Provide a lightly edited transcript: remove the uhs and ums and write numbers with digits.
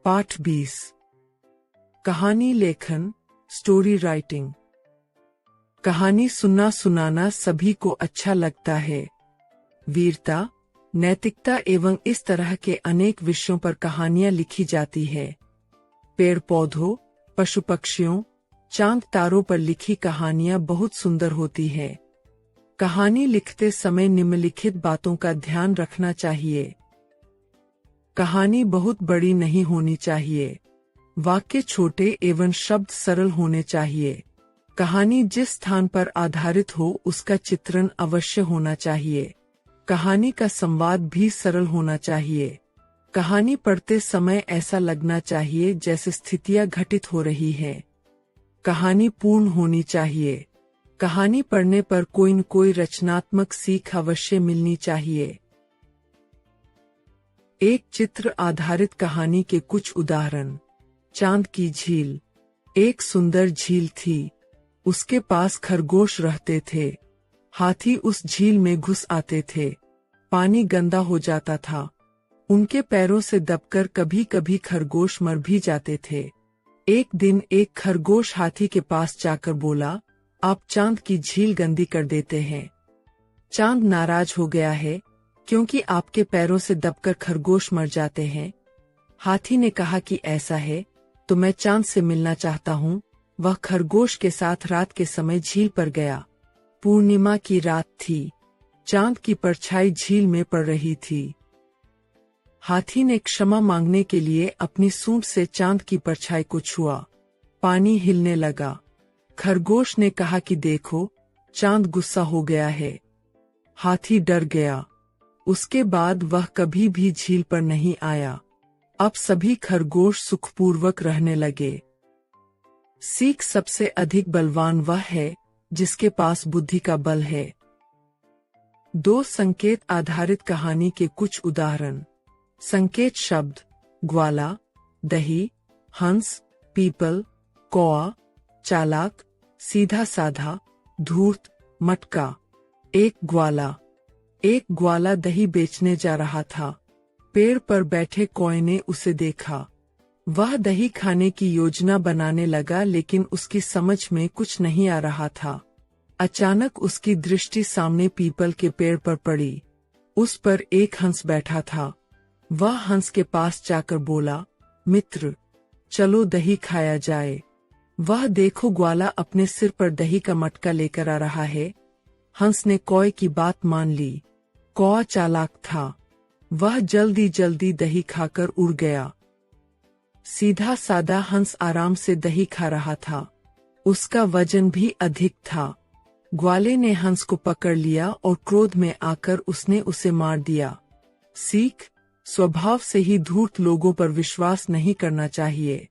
पाठ 20। कहानी लेखन, स्टोरी राइटिंग। कहानी सुनाना सभी को अच्छा लगता है। वीरता, नैतिकता एवं इस तरह के अनेक विषयों पर कहानियां लिखी जाती है। पेड़ पौधों, पशु पक्षियों, चांद तारों पर लिखी कहानियां बहुत सुंदर होती है। कहानी लिखते समय निम्नलिखित बातों का ध्यान रखना चाहिए। कहानी बहुत बड़ी नहीं होनी चाहिए। वाक्य छोटे एवं शब्द सरल होने चाहिए। कहानी जिस स्थान पर आधारित हो उसका चित्रण अवश्य होना चाहिए। कहानी का संवाद भी सरल होना चाहिए। कहानी पढ़ते समय ऐसा लगना चाहिए जैसे स्थितियां घटित हो रही हैं। कहानी पूर्ण होनी चाहिए। कहानी पढ़ने पर कोई न कोई रचनात्मक सीख अवश्य मिलनी चाहिए। एक चित्र आधारित कहानी के कुछ उदाहरण। चांद की झील। एक सुंदर झील थी। उसके पास खरगोश रहते थे। हाथी उस झील में घुस आते थे। पानी गंदा हो जाता था। उनके पैरों से दबकर कभी कभी खरगोश मर भी जाते थे। एक दिन एक खरगोश हाथी के पास जाकर बोला, आप चांद की झील गंदी कर देते हैं। चांद नाराज हो गया है क्योंकि आपके पैरों से दबकर खरगोश मर जाते हैं। हाथी ने कहा कि ऐसा है तो मैं चांद से मिलना चाहता हूँ। वह खरगोश के साथ रात के समय झील पर गया। पूर्णिमा की रात थी। चांद की परछाई झील में पड़ रही थी। हाथी ने क्षमा मांगने के लिए अपनी सूंड से चांद की परछाई को छुआ। पानी हिलने लगा। खरगोश ने कहा कि देखो, चांद गुस्सा हो गया है। हाथी डर गया। उसके बाद वह कभी भी झील पर नहीं आया। अब सभी खरगोश सुखपूर्वक रहने लगे। सीख, सबसे अधिक बलवान वह है जिसके पास बुद्धि का बल है। दो संकेत आधारित कहानी के कुछ उदाहरण। संकेत शब्द: ग्वाला, दही, हंस, पीपल, कौआ, चालाक, सीधा साधा, धूर्त, मटका। एक ग्वाला दही बेचने जा रहा था। पेड़ पर बैठे कौए ने उसे देखा। वह दही खाने की योजना बनाने लगा लेकिन उसकी समझ में कुछ नहीं आ रहा था। अचानक उसकी दृष्टि सामने पीपल के पेड़ पर पड़ी। उस पर एक हंस बैठा था। वह हंस के पास जाकर बोला, मित्र, चलो दही खाया जाए। वह देखो, ग्वाला अपने सिर पर दही का मटका लेकर आ रहा है। हंस ने कौए की बात मान ली। कौआ चालाक था। वह जल्दी जल्दी दही खाकर उड़ गया। सीधा सादा हंस आराम से दही खा रहा था। उसका वजन भी अधिक था। ग्वाले ने हंस को पकड़ लिया और क्रोध में आकर उसने उसे मार दिया। सीख, स्वभाव से ही धूर्त लोगों पर विश्वास नहीं करना चाहिए।